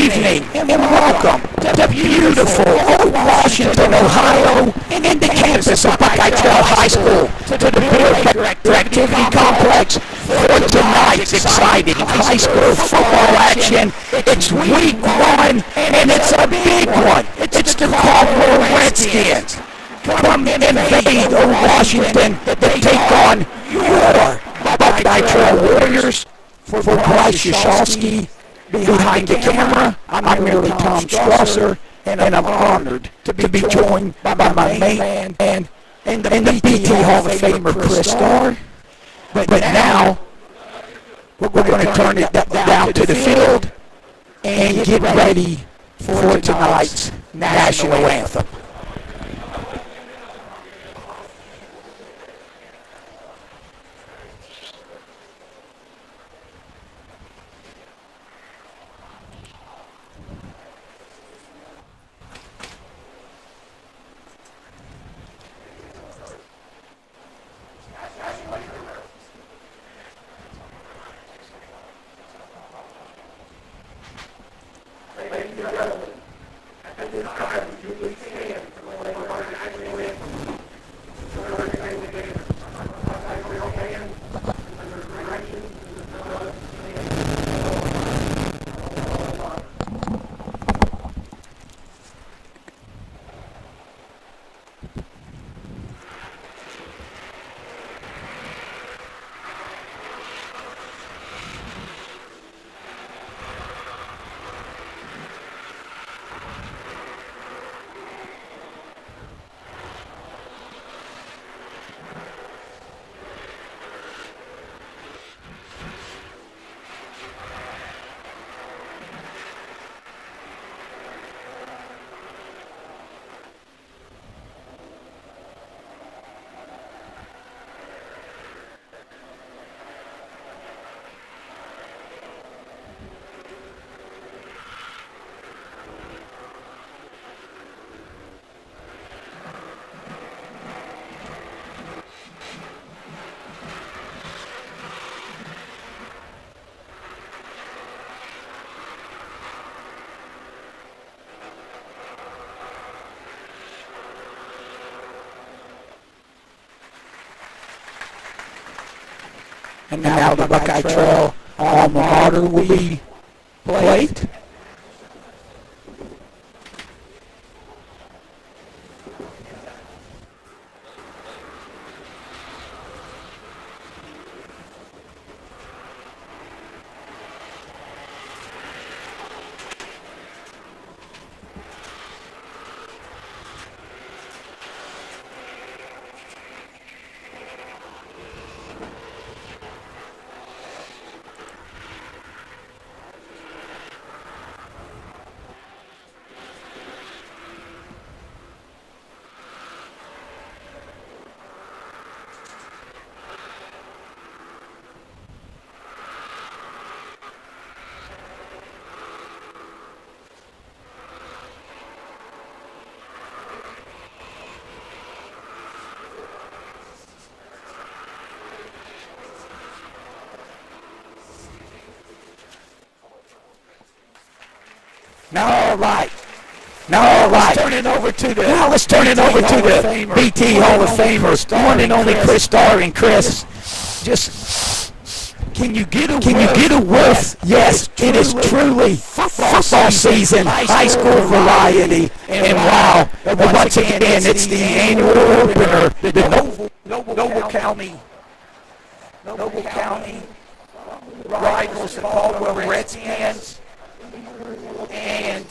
evening and welcome to beautiful Old Washington, Ohio, and the campus of Buckeye Trail High School to the Beer Activity Complex for tonight's exciting high school football action. It's week 1 and it's a big one. It's the Caldwell Redskins. Come invade Old Washington to take on your Buckeye Trail Warriors. For Bryce Yashowski behind the camera, I'm merely Tom Strasser, and I'm honored to be joined by my main man and the BT Hall of Famer Chris Starr. But now, we're going to turn it down to the field and get ready for tonight's national anthem. And now the Buckeye Trail alma mater will be played. Now, let's turn it over to the BT Hall of Famers, one and only Chris Starr. And Chris, just can you get a whiff? Yes, it is truly football season, high school variety, and wow! Once again, it's the annual opener, the Noble County rivals, the Caldwell Redskins, and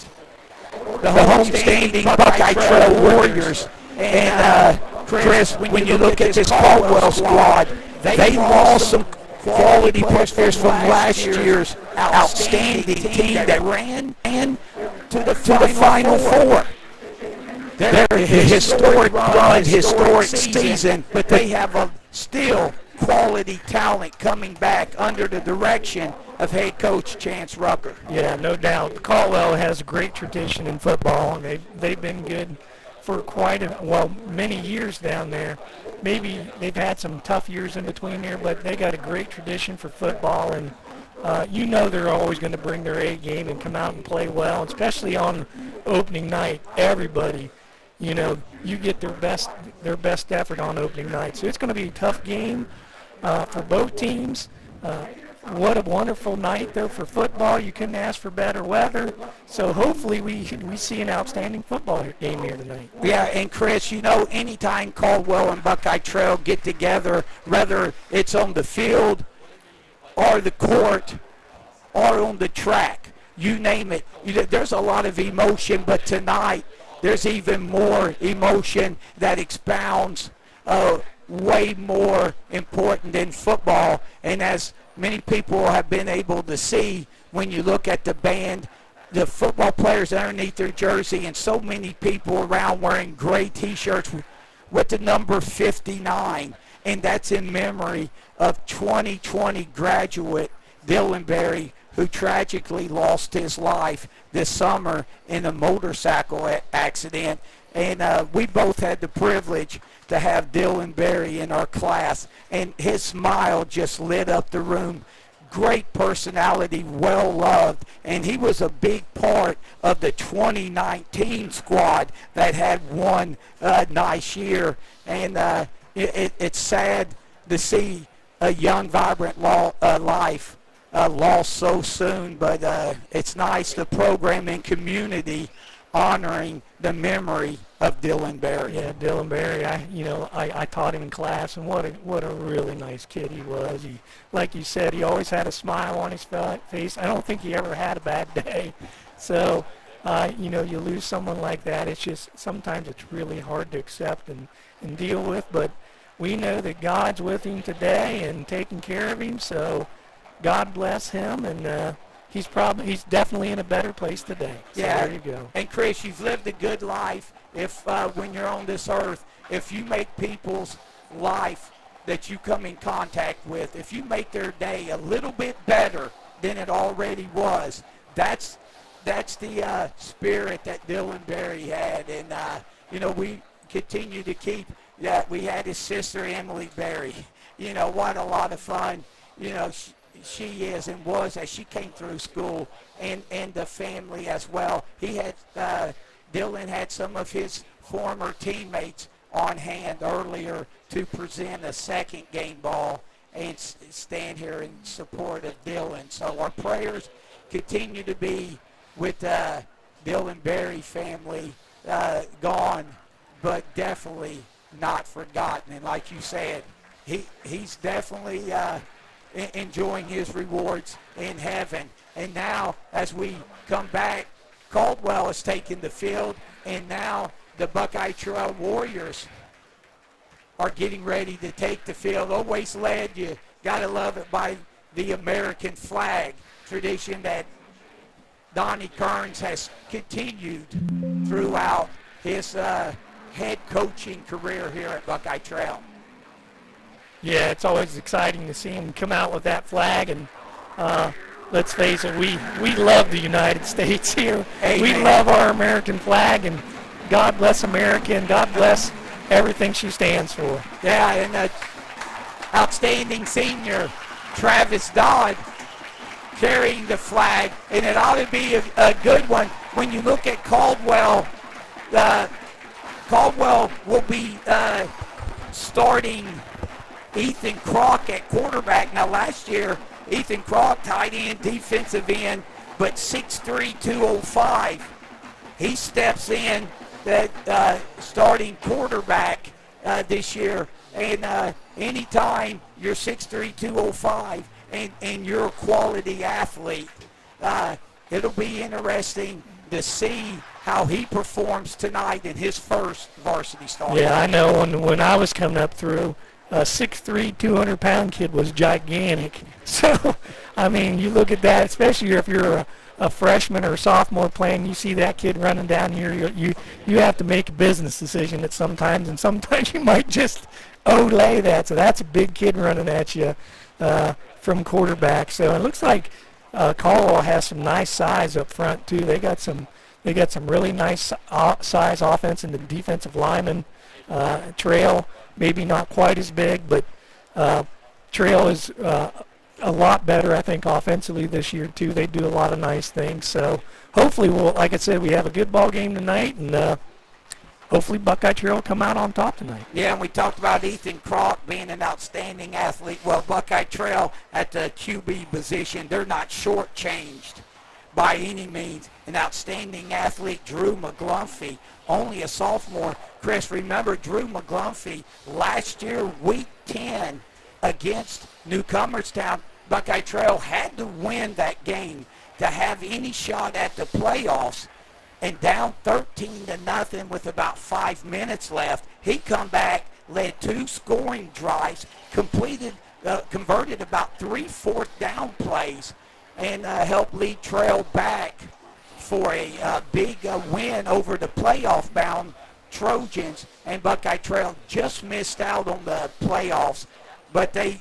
the homestanding Buckeye Trail Warriors. And Chris, when you look at this Caldwell squad, they lost some quality players from last year's outstanding team that ran to the Final Four. They're a historic run, historic season, but they have a still quality talent coming back under the direction of head coach Chance Rucker. Yeah, no doubt. Caldwell has a great tradition in football, and they've been good for many years down there. Maybe they've had some tough years in between there, but they got a great tradition for football, and you know they're always going to bring their A game and come out and play well, especially on opening night. Everybody, you know, you get their best effort on opening night. So it's going to be a tough game for both teams. What a wonderful night, though, for football. You couldn't ask for better weather. So hopefully we see an outstanding football game here tonight. Yeah, and Chris, you know, anytime Caldwell and Buckeye Trail get together, whether it's on the field or the court or on the track, you name it, there's a lot of emotion, but tonight there's even more emotion that expounds way more important than football. And as many people have been able to see when you look at the band, the football players underneath their jersey, and so many people around wearing gray T-shirts with the number 59, and that's in memory of 2020 graduate Dylan Berry, who tragically lost his life this summer in a motorcycle accident. And we both had the privilege to have Dylan Berry in our class, and his smile just lit up the room. Great personality, well loved, and he was a big part of the 2019 squad that had one nice year. And it's sad to see a young, vibrant life lost so soon, but it's nice, the program and community honoring the memory of Dylan Berry. Yeah, Dylan Berry. I taught him in class, and what a really nice kid he was. He, like you said, he always had a smile on his face. I don't think he ever had a bad day. So, you lose someone like that. It's just sometimes it's really hard to accept and deal with. But we know that God's with him today and taking care of him. So, God bless him, and he's definitely in a better place today. So yeah, there you go. And Chris, you've lived a good life. If when you're on this earth, if you make people's life that you come in contact with, if you make their day a little bit better than it already was, that's the spirit that Dylan Berry had. And we continue to keep that. We had his sister Emily Berry. What a lot of fun. She is and was as she came through school, and the family as well. Dylan had some of his former teammates on hand earlier to present a second game ball and stand here in support of Dylan. So our prayers continue to be with Dylan Berry family, gone, but definitely not forgotten. And like you said, he's definitely enjoying his rewards in heaven. And now, as we come back, Caldwell has taken the field, and now the Buckeye Trail Warriors are getting ready to take the field. Always led, you got to love it, by the American flag tradition that Donnie Kearns has continued throughout his head coaching career here at Buckeye Trail. Yeah, it's always exciting to see him come out with that flag, and let's face it, we love the United States here. Amen. We love our American flag, and God bless America, and God bless everything she stands for. Yeah, and outstanding senior Travis Dodd carrying the flag, and it ought to be a good one. When you look at Caldwell, Caldwell will be starting Ethan Kroc at quarterback. Now, last year, Ethan Kroc, tight end, defensive end, but 6'3", 205. He steps in that starting quarterback this year. And anytime you're 6'3", 205 and you're a quality athlete, it'll be interesting to see how he performs tonight in his first varsity start. Yeah, I know. When I was coming up through, a 6'3", 200-pound kid was gigantic. So, I mean, you look at that, especially if you're a freshman or a sophomore playing, you see that kid running down here, you have to make a business decision at sometimes, and sometimes you might just olay that. So that's a big kid running at you from quarterback. So it looks like Caldwell has some nice size up front too. They got some really nice size offense and the defensive lineman. Trail maybe not quite as big, but Trail is a lot better, I think, offensively this year, too. They do a lot of nice things. So hopefully, like I said, we have a good ball game tonight, and hopefully Buckeye Trail will come out on top tonight. Yeah, and we talked about Ethan Crock being an outstanding athlete. Well, Buckeye Trail at the QB position, they're not shortchanged by any means. An outstanding athlete, Drew McGlumphy, only a sophomore. Chris, remember Drew McGlumphy last year, week 10, against Newcomerstown. Buckeye Trail had to win that game to have any shot at the playoffs. And down 13-0 with about 5 minutes left, he come back, led 2 scoring drives, converted about 3 fourth-down plays, and helped lead Trail back for a big win over the playoff-bound Trojans. And Buckeye Trail just missed out on the playoffs, but they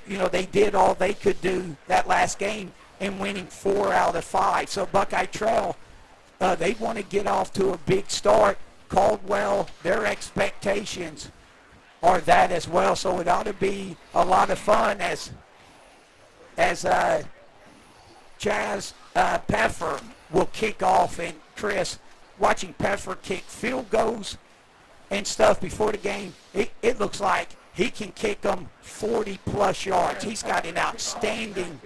did all they could do that last game in winning 4 out of 5. So Buckeye Trail, they want to get off to a big start. Caldwell, their expectations are that as well. So it ought to be a lot of fun as Jazz Peffer will kick off. And Chris, watching Peffer kick field goals and stuff before the game, it looks like he can kick them 40-plus yards. He's got an outstanding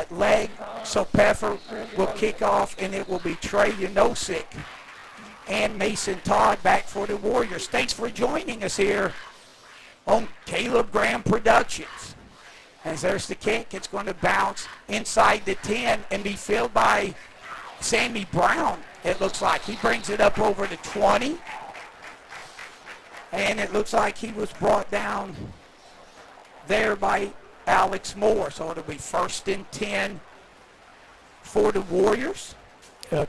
leg. So Peffer will kick off, and it will be Trey Yanosic and Mason Todd back for the Warriors. Thanks for joining us here on Caleb Graham Productions. As there's the kick, it's going to bounce inside the 10 and be filled by Sammy Brown, it looks like. He brings it up over the 20. And it looks like he was brought down there by Alex Moore. So it'll be 1st and 10 for the Warriors.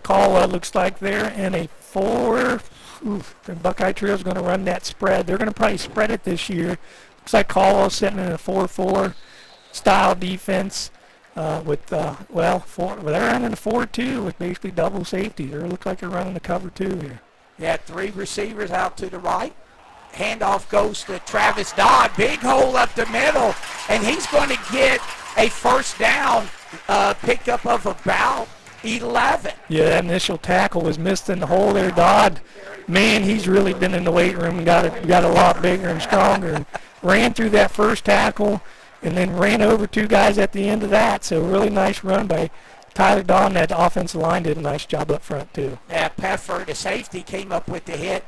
Caldwell looks like they're in a 4. And Buckeye Trail's going to run that spread. They're going to probably spread it this year. Looks like Caldwell's sitting in a 4-4 style defense with, they're running a 4-2 with basically double safety. They look like they're running the cover 2 here. Yeah, 3 receivers out to the right. Handoff goes to Travis Dodd. Big hole up the middle, and he's going to get a first down pickup of about 11. Yeah, that initial tackle was missed in the hole there. Dodd, man, he's really been in the weight room and got a lot bigger and stronger. And ran through that first tackle and then ran over 2 guys at the end of that. So really nice run by Tyler Don. That offensive line did a nice job up front, too. Yeah, Peffer, the safety, came up with the hit.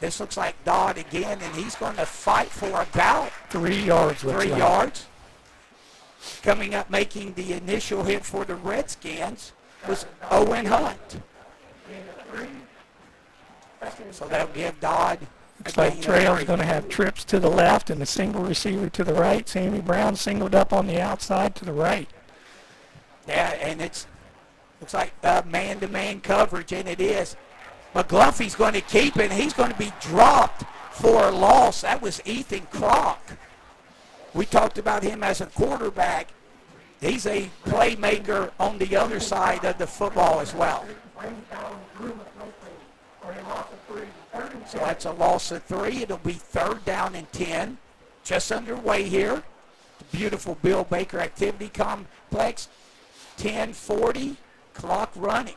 This looks like Dodd again, and he's going to fight for about 3 yards. 3 yards. Coming up, making the initial hit for the Redskins was Owen Hunt. So that'll give Dodd. Looks like Trail's going to have trips to the left and a single receiver to the right. Sammy Brown singled up on the outside to the right. Yeah, and looks like man-to-man coverage, and it is. McGluffy's going to keep it. He's going to be dropped for a loss. That was Ethan Crock. We talked about him as a quarterback. He's a playmaker on the other side of the football as well. So that's a loss of 3. It'll be 3rd down and 10. Just underway here. The beautiful Bill Baker Activity Complex. 10:40, clock running.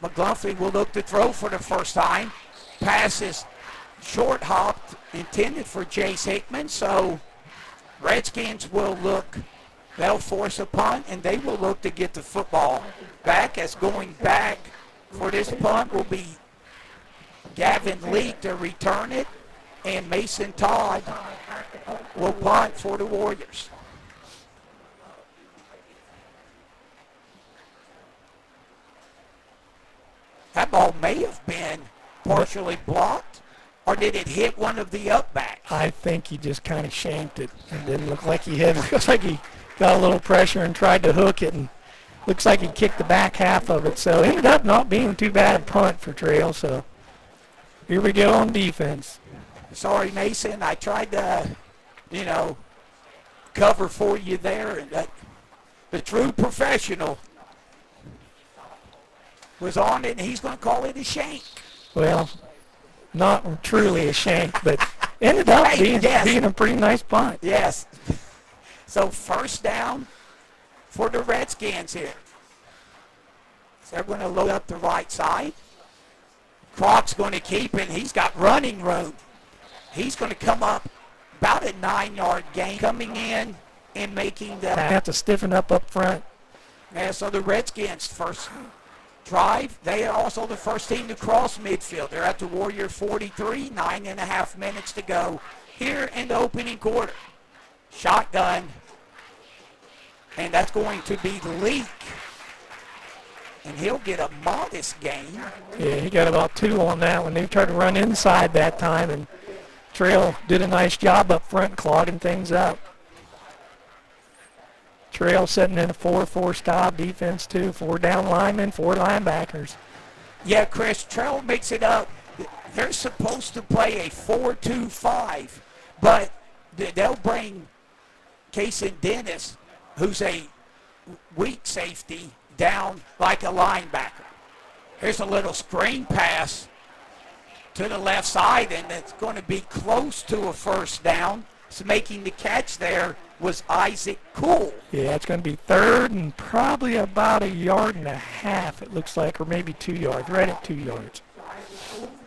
McGlumphy will look to throw for the first time. Pass is short hopped, intended for Jace Hickman. So Redskins will look, they'll force a punt, and they will look to get the football back. As going back for this punt will be Gavin Leake to return it, and Mason Todd will punt for the Warriors. That ball may have been partially blocked, or did it hit one of the upbacks? I think he just kind of shanked it. It didn't look like he hit it. Looks like he got a little pressure and tried to hook it, and looks like he kicked the back half of it. So it ended up not being too bad a punt for Trail. So here we go on defense. Sorry, Mason. I tried to, cover for you there. And the true professional was on it, and he's going to call it a shank. Well, not truly a shank, but ended up being a pretty nice punt. Yes. So first down for the Redskins here. So they're going to load up the right side. Croc's going to keep it. He's got running room. He's going to come up about a 9-yard gain coming in and making the... Have to stiffen up front. Yeah, so the Redskins first drive. They are also the first team to cross midfield. They're at the Warrior 43, 9.5 minutes to go here in the opening quarter. Shotgun, and that's going to be Leak, and he'll get a modest gain. Yeah, he got about 2 on that one. They tried to run inside that time, and Trail did a nice job up front clogging things up. Trail setting in a 4-4 style defense too. 4 down linemen, 4 linebackers. Yeah, Chris, Trail makes it up. They're supposed to play a 4-2-5, but they'll bring Casey Dennis, who's a weak safety, down like a linebacker. Here's a little screen pass to the left side, and it's going to be close to a first down. So making the catch there was Isaac Cool. Yeah, it's going to be 3rd and probably about 1.5 yards, it looks like, or maybe 2 yards, right at 2 yards.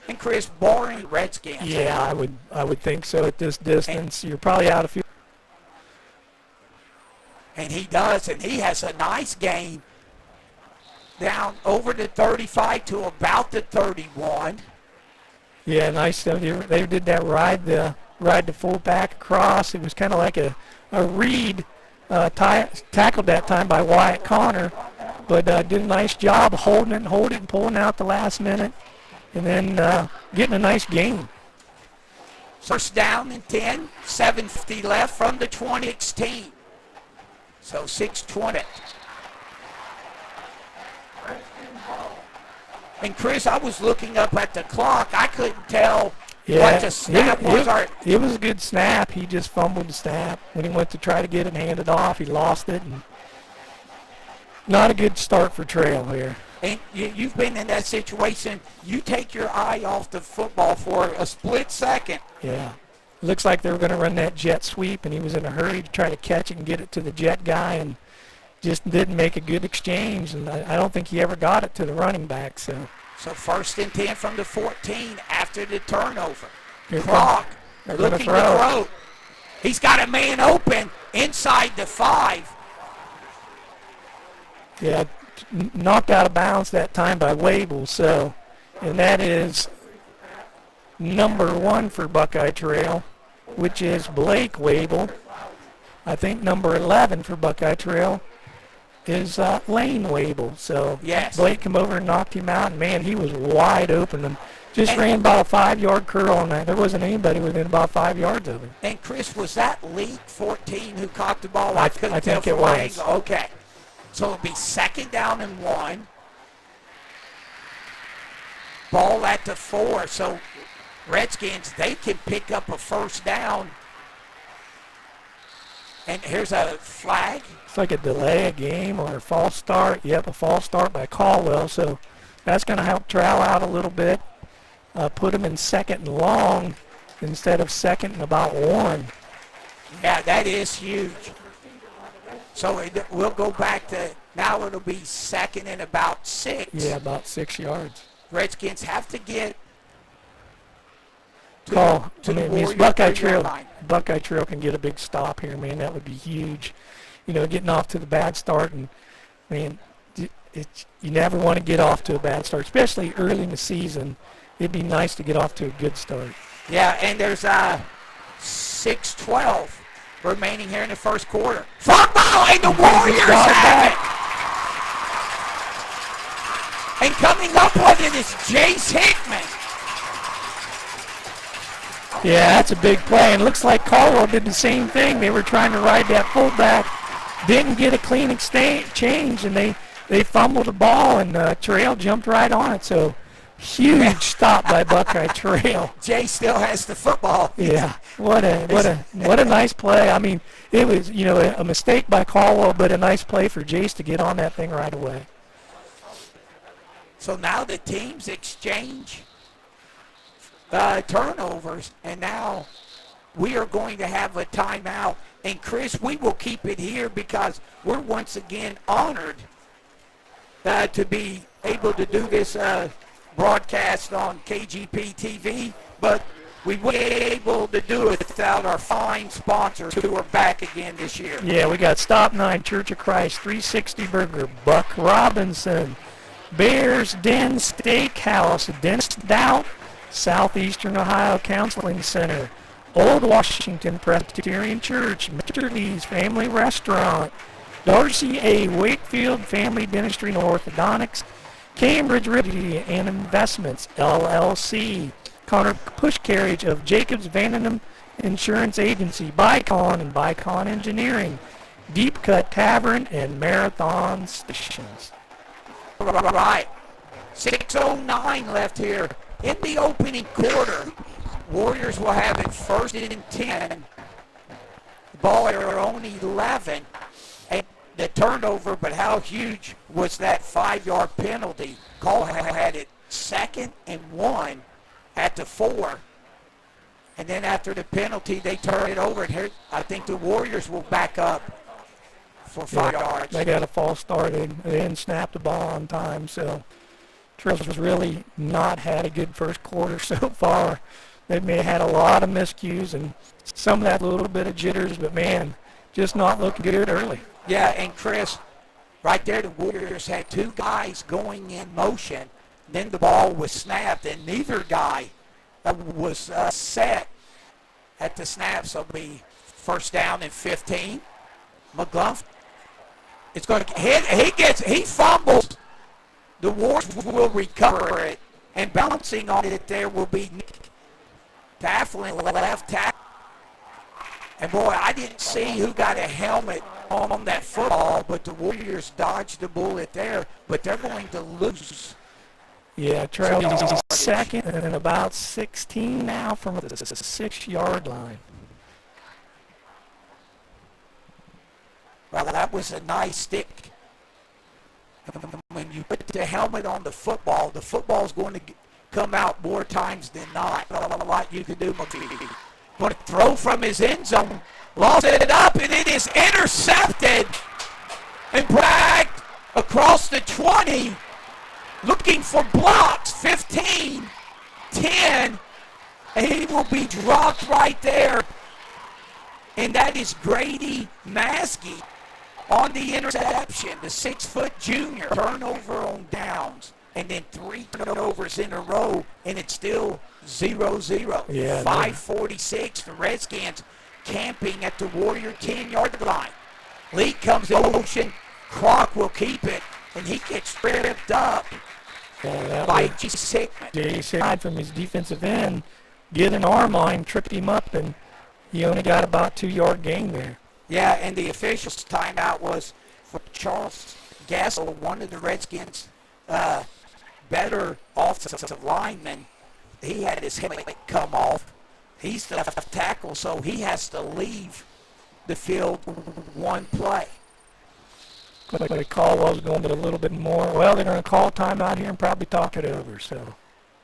And Chris, barring Redskins. Yeah, I would think so at this distance. You're probably out of field. And he does, and he has a nice gain down over the 35 to about the 31. Yeah, nice. They did that ride the fullback across. It was kind of like a read, tackled that time by Wyatt Connor, but did a nice job holding it and pulling out the last minute, and then getting a nice gain. First down and 10, 7:50 left from the 16. So 6:20. And Chris, I was looking up at the clock. I couldn't tell what the snap was. It was a good snap. He just fumbled the snap. When he went to try to get it handed off, he lost it. And not a good start for Trail here. And you've been in that situation. You take your eye off the football for a split second. Yeah. Looks like they were going to run that jet sweep, and he was in a hurry to try to catch it and get it to the jet guy, and just didn't make a good exchange. And I don't think he ever got it to the running back. So 1st and 10 from the 14 after the turnover. Here Croc looking to throw. throw. He's got a man open inside the 5. Yeah, knocked out of bounds that time by Wable. So, and that is number 1 for Buckeye Trail, which is Blake Wable. I think number 11 for Buckeye Trail is Lane Wable. So yes. Blake came over and knocked him out, and man, he was wide open and just ran about a 5-yard curl on that. There wasn't anybody within about 5 yards of him. And Chris, was that Leak 14 who caught the ball? I couldn't think tell it from my was. angle. Okay. So it'll be 2nd down and 1. Ball at the 4. So Redskins, they can pick up a first down. And here's a flag. It's like a delay a game or a false start. Yep, a false start by Caldwell. So that's going to help Trail out a little bit. Put him in 2nd and long instead of 2nd and about 1. Yeah, that is huge. So we'll go back to, now it'll be 2nd and about 6. Yeah, about 6 yards. Redskins have to get to the Warrior Buckeye 30-yard Trail. line. Buckeye Trail can get a big stop here, man. That would be huge. You know, getting off to the bad start, and man, you never want to get off to a bad start, especially early in the season. It'd be nice to get off to a good start. Yeah, and there's 6:12 remaining here in the first quarter. Football, and the Warriors have it. And coming up with it is Jace Hickman. Yeah, that's a big play. And it looks like Caldwell did the same thing. They were trying to ride that fullback, didn't get a clean exchange, and they fumbled the ball, and Trail jumped right on it. So huge stop by Buckeye Trail. Jay still has the football. Yeah, what a nice play. I mean, it was, you know, a mistake by Caldwell, but a nice play for Jace to get on that thing right away. So now the teams exchange turnovers, and now we are going to have a timeout. And Chris, we will keep it here because we're once again honored to be able to do this broadcast on KGP TV, but we were able to do it without our fine sponsors who are back again this year. Yeah, we got Stop 9, Church of Christ, 360 Burger, Buck Robinson, Bears Den Steakhouse, Den Stout, Southeastern Ohio Counseling Center, Old Washington Presbyterian Church, Mr. Lee's Family Restaurant, Darcy A. Wakefield Family Dentistry and Orthodontics, Cambridge Realty and Investments, LLC, Connor Push Carriage of Jacobs Vandenham Insurance Agency, Bicon and Bicon Engineering, Deep Cut Tavern, and Marathon Stations. All right, 6:09 left here in the opening quarter. Warriors will have it first and 10. The ball at their own 11. And the turnover, but how huge was that 5-yard penalty? Caldwell had it 2nd and 1 at the 4. And then after the penalty, they turn it over. And here, I think the Warriors will back up for 5 yards. They got a false start. They didn't snap the ball on time. So Trails has really not had a good first quarter so far. They may have had a lot of miscues and some of that little bit of jitters, but man, just not looking good early. Yeah, and Chris, right there, the Warriors had 2 guys going in motion. Then the ball was snapped, and neither guy was set at the snap. So it'll be first down and 15. McGuff, it's going to hit. He fumbles. The Warriors will recover it, and bouncing on it there will be Nick Tafflin, left tackle. And boy, I didn't see who got a helmet on that football, but the Warriors dodged the bullet there. But they're going to lose. Yeah, Trail is second and about 16 now from the 6-yard line. Well, that was a nice stick. When you put the helmet on the football's going to come out more times than not. Not a lot you can do, McGee. Going to throw from his end zone. Lost it up, and it is intercepted and dragged across the 20. Looking for blocks. 15, 10, and he will be dropped right there. And that is Grady Maskey on the interception, the 6-foot junior. Turnover on downs, and then 3 turnovers in a row, and it's still 0-0. Yeah, 5:46, the Redskins camping at the Warrior 10-yard line. Lee comes in motion. Croc will keep it, and he gets ripped up by J. Sigmund from his defensive end. Get an arm on him, tripped him up, and he only got about 2-yard gain there. Yeah, and the official's timeout was for Charles Gassel, one of the Redskins' better offensive linemen. He had his helmet come off. He's the left tackle, so he has to leave the field one play. But Caldwell's going to a little bit more. Well, they're going to call timeout here and probably talk it over. So,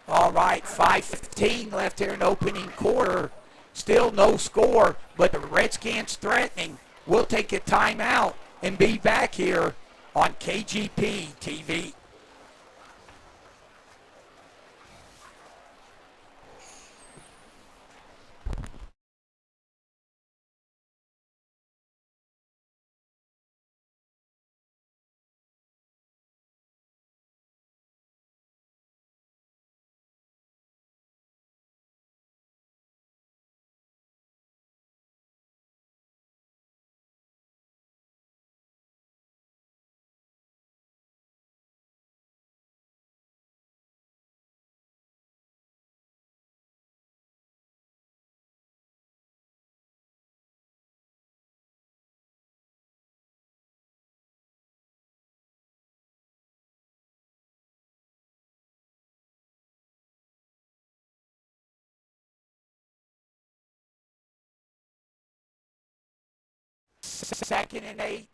all right, 5:15 left here in opening quarter. Still no score, but the Redskins threatening. We'll take a timeout and be back here on KGP TV. Second and 8.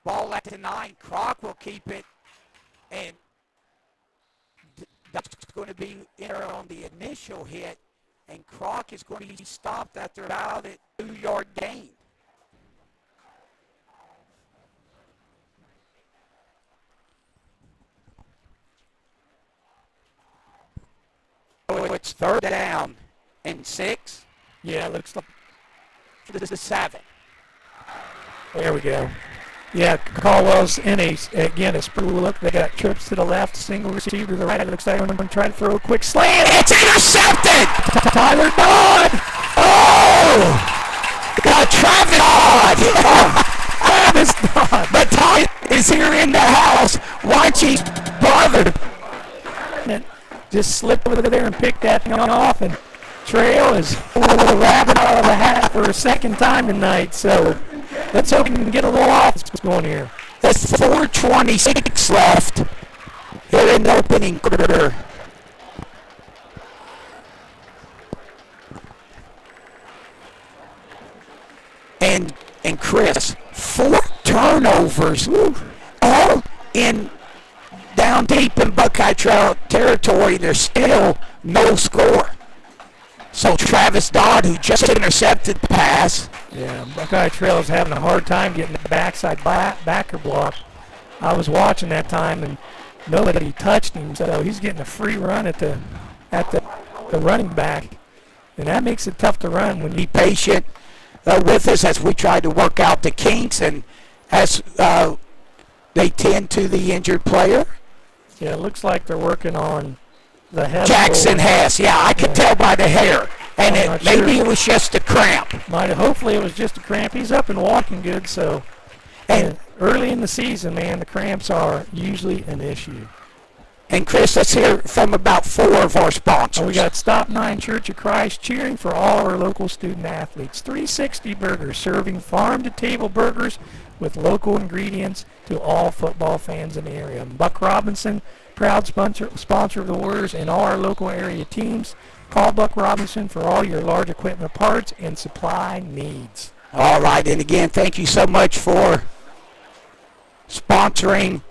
Ball at the 9. Croc will keep it. And that's going to be there on the initial hit. and Croc is going to be stopped after about a 2-yard gain. So it's 3rd down and 6. Yeah, it looks like This is 7. there we go. Yeah, Caldwell's in a spree look. They got trips to the left, single receiver to the right. It looks like I'm going to try to throw a quick slant. It's intercepted! Tyler Dodd! Oh! Travis Dodd! Travis Dodd! But Todd is here in the house watching brother. Just slipped over there and picked that thing off, and Trail is a rabbit out of the hat for a second time tonight. So let's hope we can get a little offense going here. There's 4:26 left here in the opening quarter. And Chris, 4 turnovers, all in down deep in Buckeye Trail territory. There's still no score. So Travis Dodd, who just intercepted the pass. Yeah, Buckeye Trail is having a hard time getting the backside backer block. I was watching that time, and nobody touched him, so he's getting a free run at the running back, and that makes it tough to run when you be patient with us as we try to work out the kinks and as they tend to the injured player. Yeah, it looks like they're working on the head. Jackson Hess, yeah, I could tell by the hair. And maybe it was just a cramp. Hopefully it was just a cramp. He's up and walking good, so. And early in the season, man, the cramps are usually an issue. And Chris, let's hear from about 4 of our sponsors. We got Stop 9 Church of Christ cheering for all our local student athletes. 360 Burgers, serving farm-to-table burgers with local ingredients to all football fans in the area. Buck Robinson, proud sponsor of the Warriors and all our local area teams. Call Buck Robinson for all your large equipment parts and supply needs. All right, and again, thank you so much for sponsoring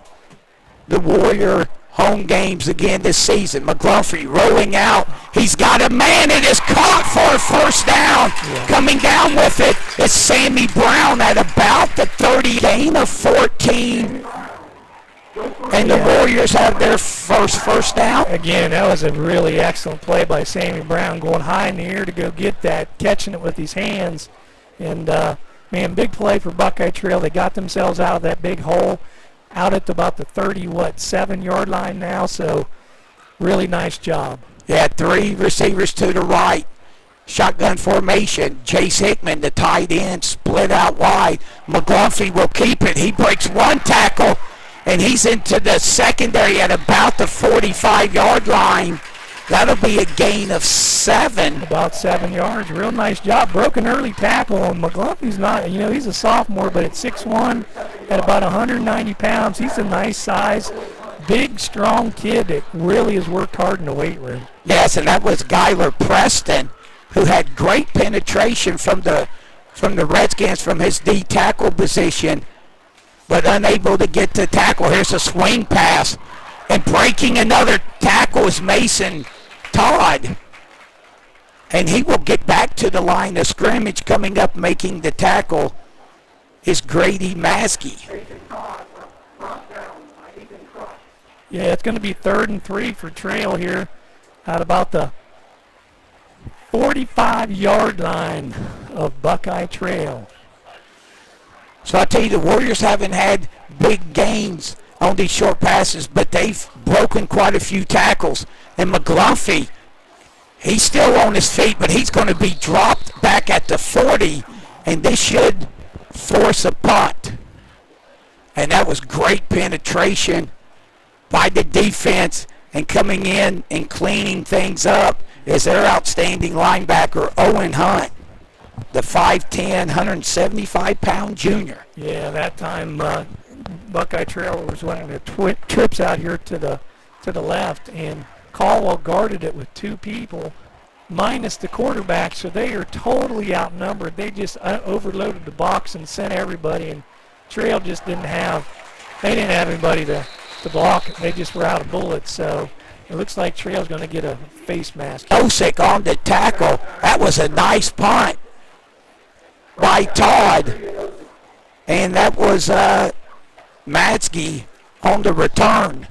the Warrior home games again this season. McGlumphy rolling out. He's got a man. It is caught for a first down. Yeah. Coming down with it is Sammy Brown at about the 30, gain of 14. And the Warriors have their first down. Again, that was a really excellent play by Sammy Brown, going high in the air to go get that, catching it with his hands. And, man, big play for Buckeye Trail. They got themselves out of that big hole, out at about the 7-yard line now. So really nice job. Yeah, 3 receivers to the right. Shotgun formation. Chase Hickman, the tight end, split out wide. McGlumphy will keep it. He breaks 1 tackle. And he's into the secondary at about the 45-yard line. That'll be a gain of 7. About 7 yards. Real nice job. Broken early tackle. And McGlumphy's not, he's a sophomore, but at 6'1", at about 190 pounds, he's a nice size, big, strong kid that really has worked hard in the weight room. Yes, and that was Skylar Preston, who had great penetration from the Redskins from his D tackle position, but unable to get to tackle. Here's a swing pass. And breaking another tackle is Mason Todd. And he will get back to the line of scrimmage. Coming up making the tackle is Grady Maskey. Yeah, it's going to be 3rd and 3 for Trail here at about the 45-yard line of Buckeye Trail. So I tell you, the Warriors haven't had big gains on these short passes, but they've broken quite a few tackles. And McGlumphy, he's still on his feet, but he's going to be dropped back at the 40, and this should force a punt. And that was great penetration by the defense, and coming in and cleaning things up is their outstanding linebacker, Owen Hunt, the 5'10", 175-pound junior. Yeah, that time Buckeye Trail was running the trips out here to the left, and Caldwell guarded it with 2 people, minus the quarterback, so they are totally outnumbered. They just overloaded the box and sent everybody, and Trail just didn't have anybody to block it. They just were out of bullets. So, It looks like Trail's going to get a face mask. Osick on the tackle. That was a nice punt by Todd. And that was Matsky on the return.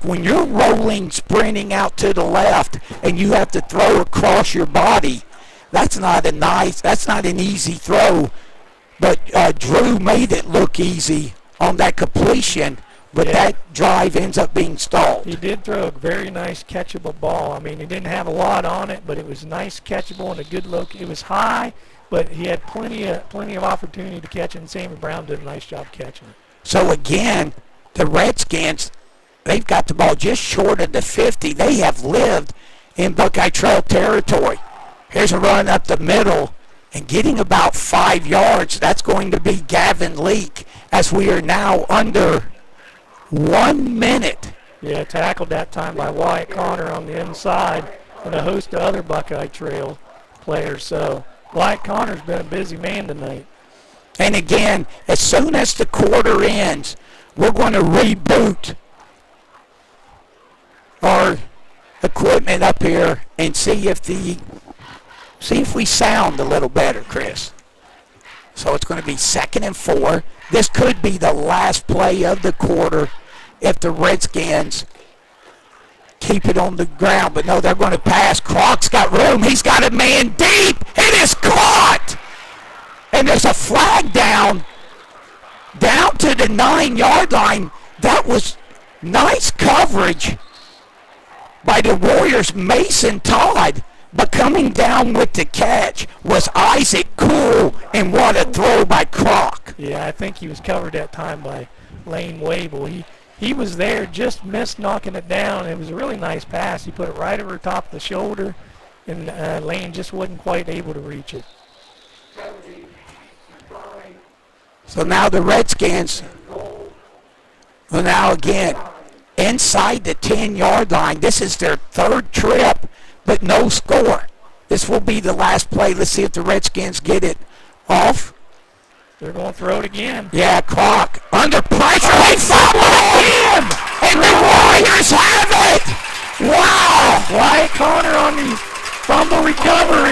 When you're rolling, sprinting out to the left, and you have to throw across your body, that's not an easy throw. But Drew made it look easy on that completion, but that drive ends up being stalled. He did throw a very nice catchable ball. I mean, he didn't have a lot on it, but it was nice catchable and a good look. It was high, but he had plenty of opportunity to catch it, and Sammy Brown did a nice job catching it. So again, the Redskins, they've got the ball just short of the 50. They have lived in Buckeye Trail territory. Here's a run up the middle and getting about 5 yards. That's going to be Gavin Leake as we are now under 1 minute. Yeah, tackled that time by Wyatt Connor on the inside and a host of other Buckeye Trail players. So Wyatt Connor's been a busy man tonight. And again, as soon as the quarter ends, we're going to reboot our equipment up here and see if we sound a little better, Chris. So it's going to be 2nd and 4. This could be the last play of the quarter if the Redskins keep it on the ground. But no, they're going to pass. Croc's got room. He's got a man deep. It is caught. And there's a flag down to the 9-yard line. That was nice coverage by the Warriors' Mason Todd, but coming down with the catch was Isaac Cool, and what a throw by Croc. Yeah, I think he was covered that time by Lane Wable. He was there, just missed knocking it down. It was a really nice pass. He put it right over top of the shoulder, and Lane just wasn't quite able to reach it. So now the Redskins, well, now again, inside the 10-yard line. This is their 3rd trip, but no score. This will be the last play. Let's see if the Redskins get it off. They're going to throw it again. Yeah, Croc under pressure. They fumble again, and the Warriors have it. Wow. Wyatt Connor on the fumble recovery.